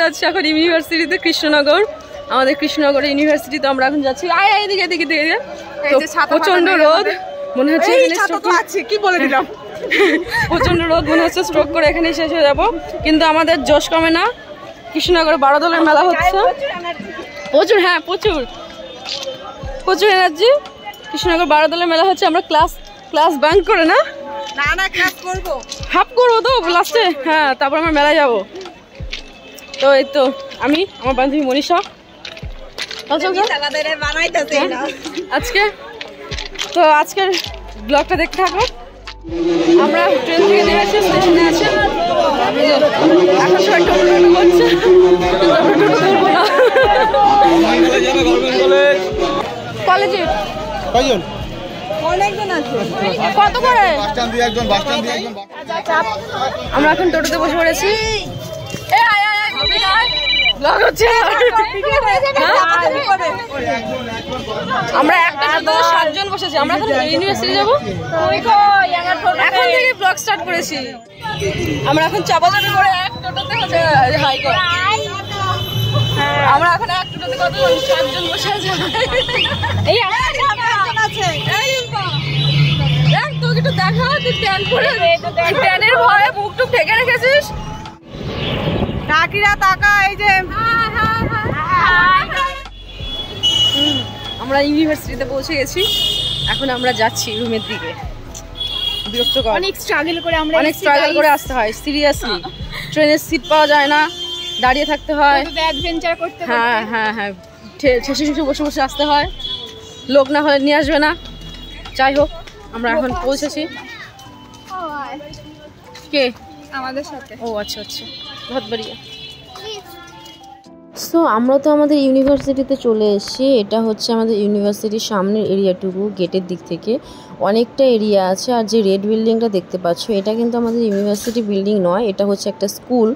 যাচ্ছি এখন ইউনিভার্সিটিতে, কৃষ্ণনগর। আমাদের কৃষ্ণনগরের ইউনিভার্সিটিতে আমরা এখন যাচ্ছি। এদিকে প্রচন্ড রোদ, মনে হচ্ছে কি বলে দিলাম, প্রচন্ড রোদ, মনে হচ্ছে স্ট্রোক করে এখানে শেষ হয়ে যাবো। কিন্তু আমাদের জোশ কমে না। কৃষ্ণনগরে 12 দলের মেলা হচ্ছে, প্রচুর, হ্যাঁ প্রচুর প্রচুর এনার্জি। কৃষ্ণনগর 12 দলের মেলা হচ্ছে। আমরা ক্লাস বাঙ্ক করে না ক্লাস করবো, হাফ করবো তো লাস্টে, হ্যাঁ তারপর আমরা মেলায় যাবো। তো এই তো আমি, আমার বান্ধবী মনীষা আজকের ব্লগটা দেখতে থাকো। আমরা ট্রেন থেকে নেমেছি, স্টেশনে আছি। এখন সবাই টোটো করছে, কলেজে কত করে? আমরা এখন টোটোতে বসে পড়েছি। আমরা একটা 7 জন বসেছি। আমরা এখন ইউনিভার্সিটি যাবো, এখন থেকে ব্লগ স্টার্ট করেছি। আমরা এখন চাপাচাপি করে এক টোটোতে হাই কর, আমরা এখন এক টোটোতে কত 7 জন বসে আছি। তোকে একটু দেখা, তুই প্যান্ট পরে, প্যান্টের ভয়ে মুখ টুক ঢেকে রেখেছিস। কাকিরা তাকা, এই যে আমরা ইউনিভার্সিটিতে পৌঁছে গেছি। এখন আমরা যাচ্ছি রুমের দিকে। বিরক্তকর, অনেক স্ট্রাগল করে আসতে হয়। সিরিয়াসলি ট্রেনের সিট পাওয়া যায় না, দাঁড়িয়ে থাকতে হয়, অ্যাডভেঞ্চার করতে হয়। হ্যাঁ হ্যাঁ হ্যাঁ, ঠেসে বসে বসে আসতে হয়, লোক না হলে নিয়ে আসবে না। যাই হোক, আমরা এখন পৌঁছেছি। কে আমাদের সাথে? ও আচ্ছা আচ্ছা, বহুত বড়িয়া। সো আমরা তো আমাদের ইউনিভার্সিটিতে চলে এসেছি। এটা হচ্ছে আমাদের ইউনিভার্সিটির সামনের এরিয়াটুকু। গেটের দিক থেকে অনেকটা এরিয়া আছে। আর যে রেড বিল্ডিংটা দেখতে পাচ্ছ, এটা কিন্তু আমাদের ইউনিভার্সিটি বিল্ডিং নয়, এটা হচ্ছে একটা স্কুল।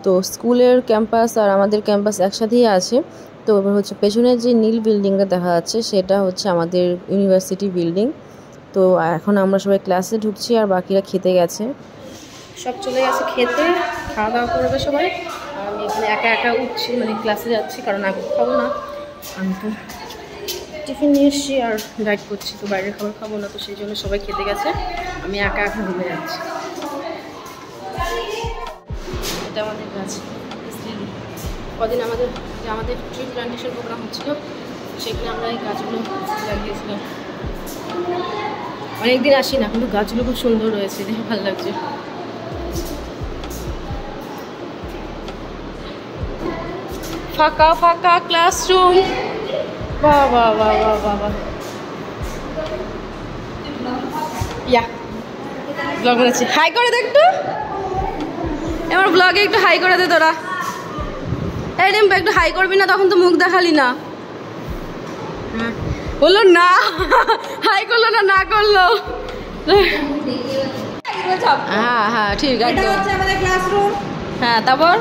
তো স্কুলের ক্যাম্পাস আর আমাদের ক্যাম্পাস একসাথেই আছে। তো এবার হচ্ছে পেছনের যে নীল বিল্ডিংটা দেখা যাচ্ছে, সেটা হচ্ছে আমাদের ইউনিভার্সিটি বিল্ডিং। তো এখন আমরা সবাই ক্লাসে ঢুকছি, আর বাকিরা খেতে গেছে। সব চলে গেছে খেতে, খাওয়া দাওয়া করবে সবাই। আমি এখানে একা একা উঠছি, মানে ক্লাসে যাচ্ছি, কারণ আমি খাবো না। আমি তো টিফিন নিয়ে এসছি আর ডায়েট করছি, তো বাইরের খাবার খাবো না, তো সেই জন্য সবাই খেতে গেছে। আমি একা একা ঘুমে যাচ্ছি। এটা আমাদের গাছ, কদিন আমাদের ট্রি প্ল্যান্টেশন প্রোগ্রাম হচ্ছিল, সেখানে আমরা এই গাছগুলো লাগিয়েছিলাম। অনেকদিন আসি না, কিন্তু গাছগুলো খুব সুন্দর রয়েছে, দেখে ভালো লাগছে। ফাঁকা ফাঁকা ক্লাসরুম, বাহ বাহ বাহ বাহ বাহ বাহ। ইয়া ব্লগ বানাচ্ছি, হাই করে দে একটু, এবার ব্লগে একটু হাই করে দে তোরা। এই রিম্পা একটু হাই করবি না? তখন তো মুখ দেখালি না। বললো না, হাই করলো না, না করলো। হ্যাঁ হ্যাঁ ঠিক আছে। হ্যাঁ তারপর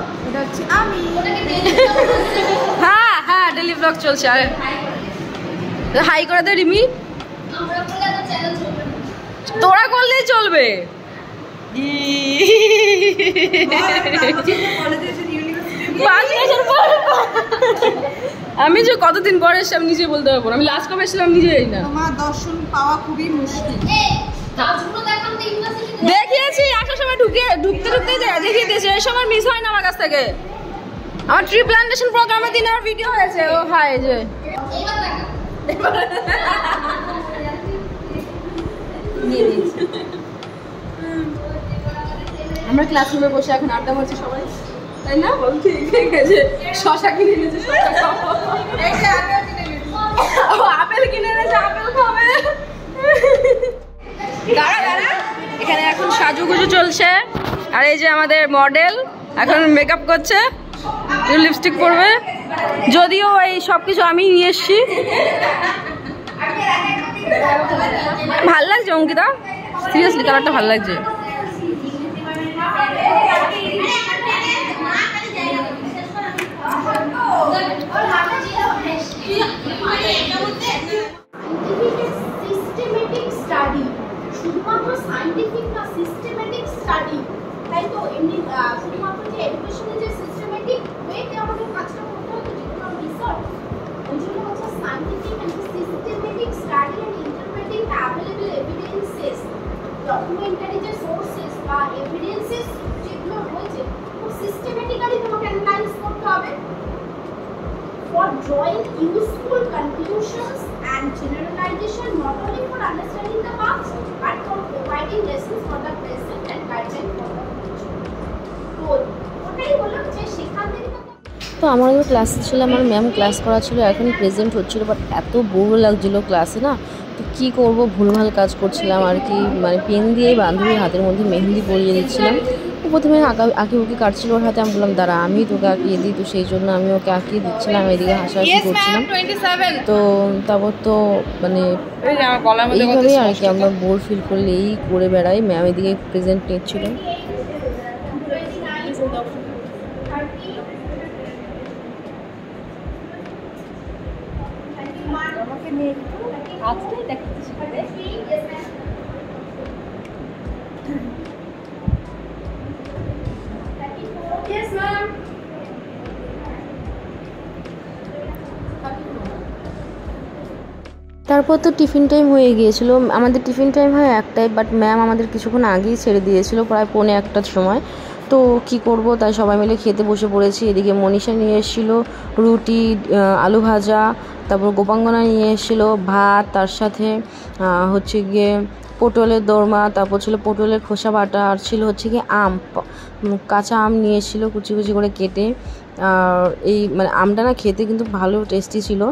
হ্যাঁ হ্যাঁ ডেলি ব্লগ চলছে। আর হাই করে দে রিমি, তোরা করলেই চলবে। আমি যে কতদিন পরে এসে আমি নিজে বলতে পারবো না, আমি লাস্ট কবে এসেছিলাম নিজে জানি না। তোমার দর্শন পাওয়া খুবই মুশকিল। দেখিয়েছি আসার সময় ঢুকতে দেখিয়ে দিয়েছে, এই সময় মিস হয় না আমার কাছ থেকে। আমার ট্রি প্ল্যান্টেশন প্রোগ্রামের দিন আমার ভিডিও হয়েছে। ও হাই যে আমরা ক্লাসরুমে বসে এখন আড্ডা মারছি সবাই, তাই না? ঠিক আছে, শশা কিনে এনেছে, শশা খাবো। আপেল কিনে এনেছে, আপেল খাবে। এখানে এখন সাজুগুজু চলছে। আর এই যে আমাদের মডেল এখন মেকআপ করছে, লিপস্টিক পরবে। যদিও এই সব কিছু আমি নিয়ে এসছি। ভাল লাগছে অঙ্কিতা, সিরিয়াসলি কালারটা ভাল লাগছে। শুধুমাত্র সায়েন্টিফিক না, সিস্টেমেটিক স্টাডি, তাই তো? এমনি শুধুমাত্র যে এডুকেশনের যে সিস্টেমেটিক ওয়েতে drawing useful conclusions and generalization not only for understanding the past but for providing lessons for the present and guideline for the future. তো ওটাই হলো যে সেখান থেকে তো আমারও ক্লাস ছিল, আমার ম্যাম ক্লাস করা ছিল, এখন প্রেজেন্ট হচ্ছিলো, বাট এত বোর লাগছিলো ক্লাসে না, তো কী করবো, ভুলভাল কাজ করছিলাম আর কি। মানে পেন দিয়ে বান্ধবীর হাতের মধ্যে মেহেন্দি পরিয়ে দিচ্ছিলাম। ও প্রথমে আঁকি উকি কাটছিল ওর হাতে, আমি বললাম দাঁড়া আমি তোকে আঁকিয়ে দিই, তো সেই জন্য আমি ওকে আঁকিয়ে দিচ্ছিলাম, এদিকে হাসাহাসি করছিলাম। তো তারপর তো মানে এইভাবেই আর কি আমরা বোর ফিল করলে এই করে বেড়াই। ম্যাম এদিকে প্রেজেন্ট নিচ্ছিল। তারপর তো টিফিন টাইম হয়ে গিয়েছিল। আমাদের টিফিন টাইম হয় 1টায়, বাট ম্যাম আমাদের কিছুক্ষণ আগেই ছেড়ে দিয়েছিল, প্রায় 1:45টার সময়। তো কি করব, তাই সবাই মিলে খেতে বসে পড়েছি। এদিকে মনীষা নিয়ে এসেছিলো রুটি, আলু ভাজা, তারপর গোপাঙ্গনা নিয়ে এসেছিলো ভাত, তার সাথে হচ্ছে গিয়ে পটলের দোরমা, তারপর ছিল পটলের খোসা বাটা, আর ছিল হচ্ছে গিয়ে আম, কাঁচা আম নিয়ে এসেছিলো কুচি কুচি করে কেটে। আর এই মানে আমটা না খেতে কিন্তু ভালো টেস্টি ছিল।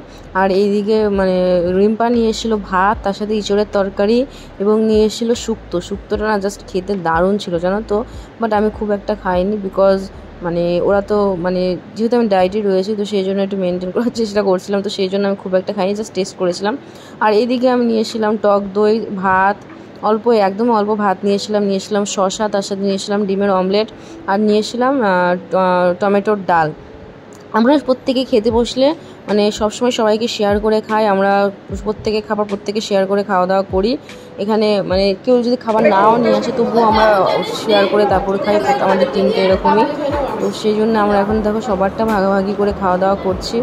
আর এইদিকে মানে রিম্পা নিয়ে এসেছিলো ভাত, তার সাথে ইঁচড়ের তরকারি, এবং নিয়ে এসেছিলো শুক্তোটা না জাস্ট খেতে দারুণ ছিল জানো তো। বাট আমি খুব একটা খাইনি, বিকজ মানে ওরা তো মানে যেহেতু আমি ডায়েটে রয়েছি, তো সেই জন্য একটু মেনটেন করার চেষ্টা করছিলাম, তো সেই জন্য আমি খুব একটা খাইনি, জাস্ট টেস্ট করেছিলাম। আর এইদিকে আমি নিয়ে এসেছিলাম টক দই, ভাত, একদম অল্প ভাত নিয়েছিলাম শসা, তার সাথে নিয়েছিলাম ডিমের অমলেট, আর নিয়েছিলাম টমেটোর ডাল। আমরা প্রত্যেকে খেতে বসলে মানে সবসময় সবাইকে শেয়ার করে খাই, আমরা প্রত্যেকে শেয়ার করে খাওয়া দাওয়া করি। এখানে মানে কেউ যদি খাবার নাও নিয়ে আসে তবুও আমরা শেয়ার করে তারপরে খাই, আমাদের টিমটা এরকমই। তো সেই জন্য আমরা এখন দেখো সবারটা ভাগাভাগি করে খাওয়া দাওয়া করছি।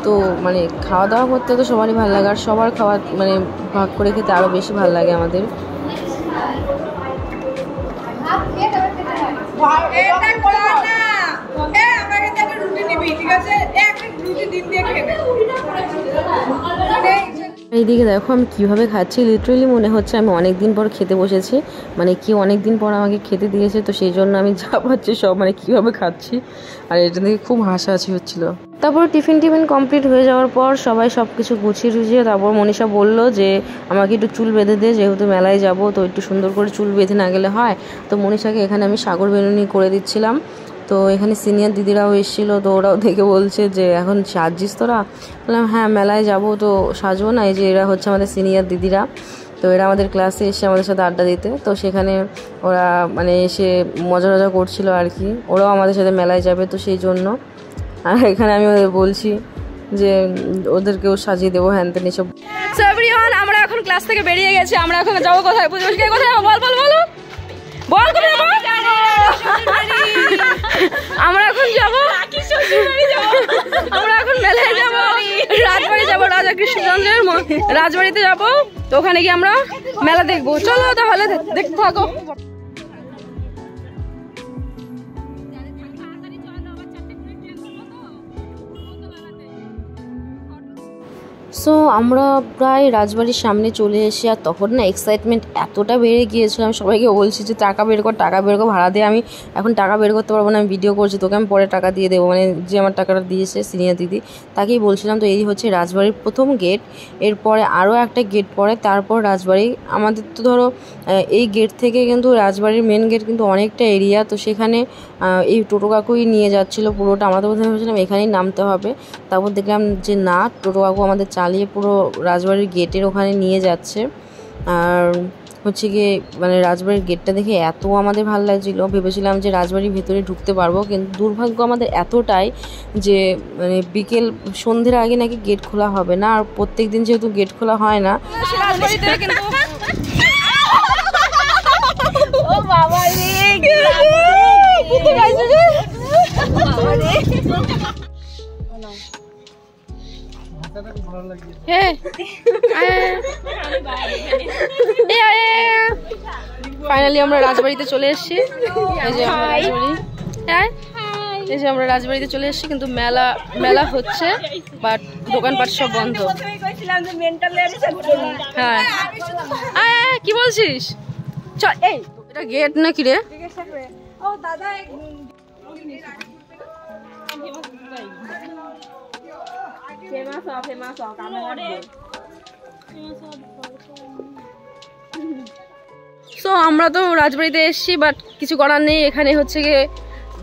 তো মানে খাওয়া দাওয়া করতে তো সবারই ভালো লাগে, আর সবার খাওয়া মানে ভাগ করে খেতে আরও বেশি ভালো লাগে আমাদের। এইদিকে দেখো আমি কীভাবে খাচ্ছি, লিটারেলি মনে হচ্ছে আমি অনেক দিন পর খেতে বসেছি, মানে কেউ অনেক দিন পর আমাকে খেতে দিয়েছে, তো সেই জন্য আমি যা পাচ্ছি সব মানে কীভাবে খাচ্ছি, আর এটা দেখে খুব হাসাহাসি হচ্ছিলো। তারপর টিফিন কমপ্লিট হয়ে যাওয়ার পর সবাই সব কিছু গুছিয়ে তারপর মনীষা বলল যে আমাকে একটু চুল বেঁধে দে, যেহেতু মেলায় যাব তো একটু সুন্দর করে চুল বেঁধে না গেলে হয়। তো মনীষাকে এখানে আমি সাগর বেনুনি করে দিচ্ছিলাম। তো এখানে সিনিয়র দিদিরাও এসেছিলো, তো ওরাও দেখে বলছে যে এখন সাজছিস তোরা? বললাম হ্যাঁ মেলায় যাব তো সাজবো না। এই যে এরা হচ্ছে আমাদের সিনিয়র দিদিরা, তো এরা আমাদের ক্লাসে এসে আমাদের সাথে আড্ডা দিতে, তো সেখানে ওরা মানে এসে মজা করছিল আর কি, ওরাও আমাদের সাথে মেলায় যাবে তো সেই জন্য। আর এখানে আমি ওদের বলছি যে ওদেরকেও সাজিয়ে দেবো হ্যান তেন এসব। সো এভরিওয়ান, আমরা এখন ক্লাস থেকে বেরিয়ে গেছি, আমরা এখন যাবো কোথায়? পুজো কোথায়? বল আমরা এখন যাবো, আমরা এখন মেলায় যাবো, রাজবাড়ি যাবো, রাজা কৃষ্ণচন্দ্রের রাজবাড়িতে যাবো, তো ওখানে গিয়ে আমরা মেলা দেখবো। চলো তাহলে দেখতে থাকো। সো আমরা প্রায় রাজবাড়ির সামনে চলে এসে, আর তখন না এক্সাইটমেন্ট এতটা বেড়ে গিয়েছিল, আমি সবাইকে বলছি যে টাকা বের কর ভাড়া দিয়ে, আমি এখন টাকা বের করতে পারবো না, আমি ভিডিও করছি, তোকে আমি পরে টাকা দিয়ে দেবো, মানে যে আমার টাকাটা দিয়েছে সিনিয়র দিদি তাকেই বলছিলাম। তো এই হচ্ছে রাজবাড়ির প্রথম গেট, এরপরে আরও একটা গেট পড়ে, তারপর রাজবাড়ি। আমাদের তো ধরো এই গেট থেকে কিন্তু রাজবাড়ির মেন গেট কিন্তু অনেকটা এরিয়া, তো সেখানে এই টোটো কাকুই নিয়ে যাচ্ছিলো পুরোটা। আমরা তো প্রথমে ভেবেছিলাম এখানেই নামতে হবে, তারপর দেখলাম যে না, টোটো কাকু আমাদের চালিয়ে পুরো রাজবাড়ির গেটের ওখানে নিয়ে যাচ্ছে। আর হচ্ছে গিয়ে মানে রাজবাড়ির গেটটা দেখে এত আমাদের ভালো লাগছিলো, ভেবেছিলাম যে রাজবাড়ির ভেতরে ঢুকতে পারবো, কিন্তু দুর্ভাগ্য আমাদের এতটাই যে মানে সন্ধ্যের আগে নাকি গেট খোলা হবে না, আর প্রত্যেক দিন যেহেতু গেট খোলা হয় না। ফাইনালি আমরা রাজবাড়িতে চলে এসেছি। এই যে রাজবাড়ি। এই যে আমরা রাজবাড়িতে চলে এসেছি, কিন্তু মেলা মেলা হচ্ছে বাট দোকানপাট সব বন্ধ। হ্যাঁ কি বলছিস? চল, এই এটা গেট নাকি রে? তো আমরা তো রাজবাড়িতে এসেছি, বাট কিছু করার নেই। এখানে হচ্ছে গিয়ে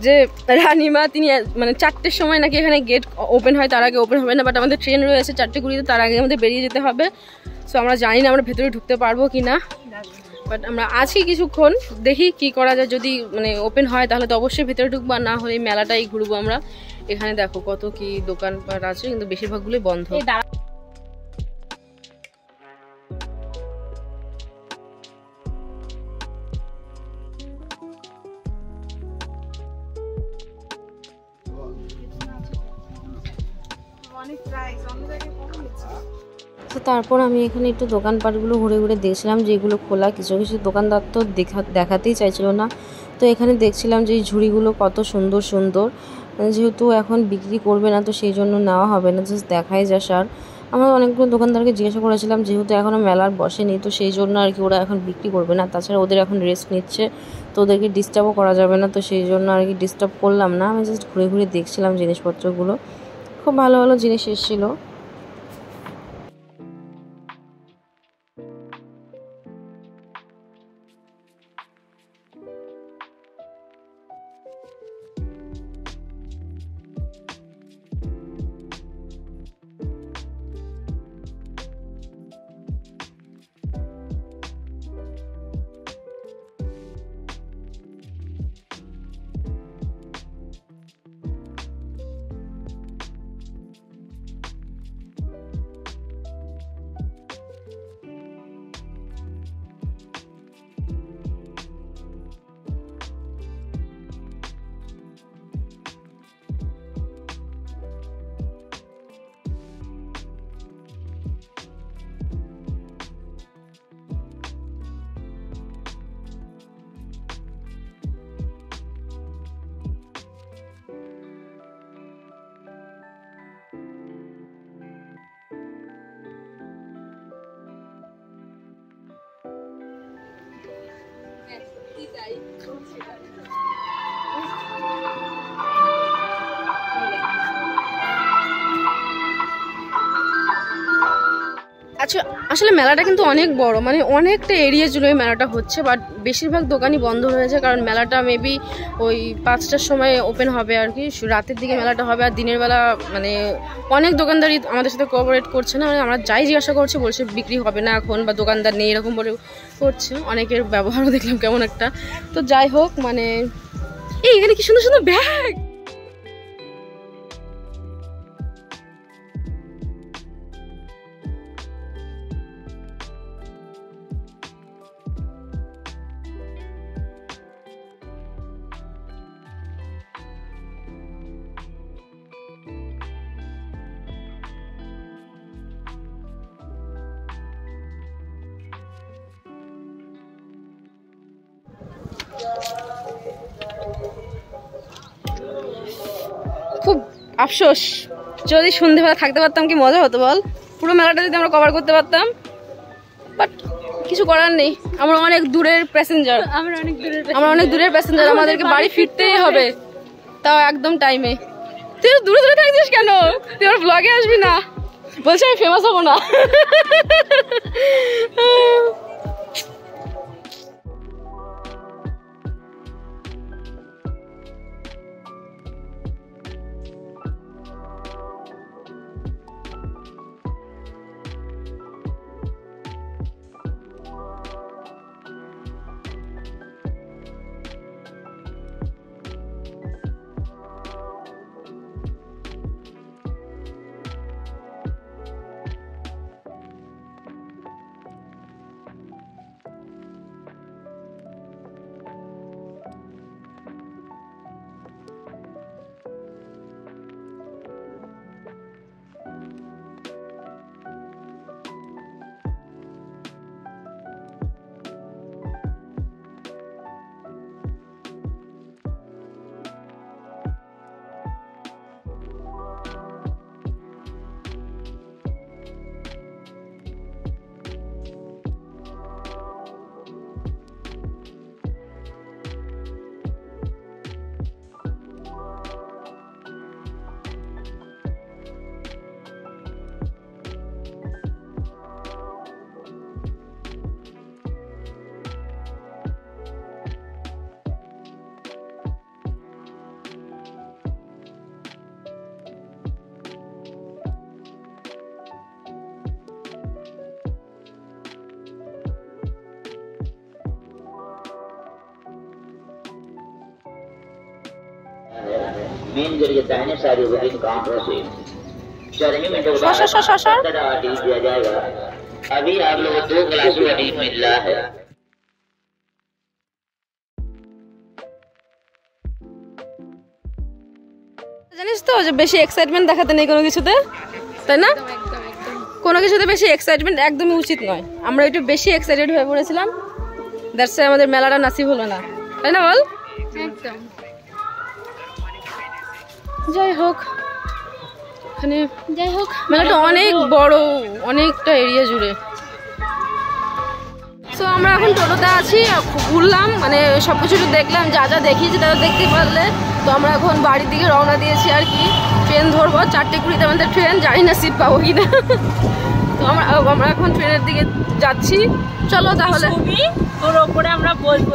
যে রানীমা তিনি মানে 4টের সময় নাকি এখানে গেট ওপেন হয়, তার আগে ওপেন হবে না। বাট আমাদের ট্রেন রয়েছে 4:20, তার আগে আমাদের বেরিয়ে যেতে হবে। সো আমরা জানি না আমরা ভেতরে ঢুকতে পারবো কি না, বাট আমরা আছি কিছুক্ষণ, দেখি কি করা যায়। যদি মানে ওপেন হয় তাহলে তো অবশ্যই ভেতরে ঢুকবো, আর না হলে মেলাটাই ঘুরবো আমরা। এখানে দেখো কত কি দোকানপাট আছে, কিন্তু বেশিরভাগগুলোই বন্ধ। তো তারপর আমি এখানে একটু দোকানপাটগুলো ঘুরে ঘুরে দেখছিলাম, যেগুলো খোলা। কিছু কিছু দোকানদার তো দেখাতেই চাইছিল না। তো এখানে দেখছিলাম যে এই ঝুড়িগুলো কত সুন্দর সুন্দর, যেহেতু এখন বিক্রি করবে না তো সেই জন্য নেওয়া হবে না, জাস্ট দেখাই যা সার। আমরা অনেকগুলো দোকানদারকে জিজ্ঞাসা করেছিলাম, যেহেতু এখনও মেলার বসেনি তো সেই জন্য আর কি ওরা এখন বিক্রি করবে না। তাছাড়া ওদের এখন রেস্ট নিচ্ছে, তো ওদেরকে ডিস্টার্বও করা যাবে না, তো সেই জন্য আর কি ডিস্টার্ব করলাম না। আমি জাস্ট ঘুরে ঘুরে দেখছিলাম জিনিসপত্রগুলো। খুব ভালো ভালো জিনিস এসেছিলো। আচ্ছা, আসলে মেলাটা কিন্তু অনেক বড়, মানে অনেকটা এরিয়া জুড়ে মেলাটা হচ্ছে, বাট বেশিরভাগ দোকানই বন্ধ রয়েছে। কারণ মেলাটা মেবি ওই 5টার সময় ওপেন হবে আর কি, রাতের দিকে মেলাটা হবে। আর দিনের বেলা মানে অনেক দোকানদারই আমাদের সাথে কোঅপারেট করছে না, মানে আমরা যাই জিজ্ঞাসা করছি বলছে বিক্রি হবে না এখন, বা দোকানদার নেই, এরকম বলে করছে। অনেকের ব্যবহারও দেখলাম কেমন একটা। তো যাই হোক, মানে এই এখানে কি সুন্দর সুন্দর ব্যাগ। খুব আফসোস, যদি সন্ধ্যেবেলা থাকতে পারতাম কি মজা হতো বল, পুরো মেলাটা যদি আমরা কভার করতে পারতাম। বাট কিছু করার নেই, আমরা অনেক দূরের প্যাসেঞ্জার, আমাদেরকে বাড়ি ফিরতেই হবে, তাও একদম টাইমে। তুই দূরে দূরে থাকছিস কেন? তুই আমার ব্লগে আসবি না? বলছি আমি ফেমাস হবো না। मेन गेट के दाहिने साइड बुकिंग काउंटर से 4 मिनट के बाद ऑर्डर दिया जाएगा। अभी आप लोग 2 ग्लास वाटर मिल रहा है। জানিস তো যে বেশি এক্সাইটমেন্ট দেখাতে নেই কোনো কিছুতে, তাই না? কোনো কিছুতে বেশি এক্সাইটমেন্ট একদমই উচিত নয়। আমরা একটু বেশি এক্সাইটেড হয়ে পড়েছিলাম, দ্যাটস ওয়াই আমাদের মেলাটা নাসিব হলো না, তাই না বল? একদম। যাই হোক মেলাটা অনেক বড়, অনেকটা এরিয়া জুড়ে। সো আমরা এখন টোটোতে আছি, ঘুরলাম, মানে সব কিছু দেখলাম, যা যা দেখিয়েছি তারা দেখতে পারলে। তো আমরা এখন বাড়ির দিকে রওনা দিয়েছি আর কি। ট্রেন ধরবো 4:20 আমাদের ট্রেন, জানি না সিট পাবো কিনা। তো আমরা এখন ট্রেনের দিকে যাচ্ছি। চলো তাহলে, তোর ওপরে আমরা বসবো।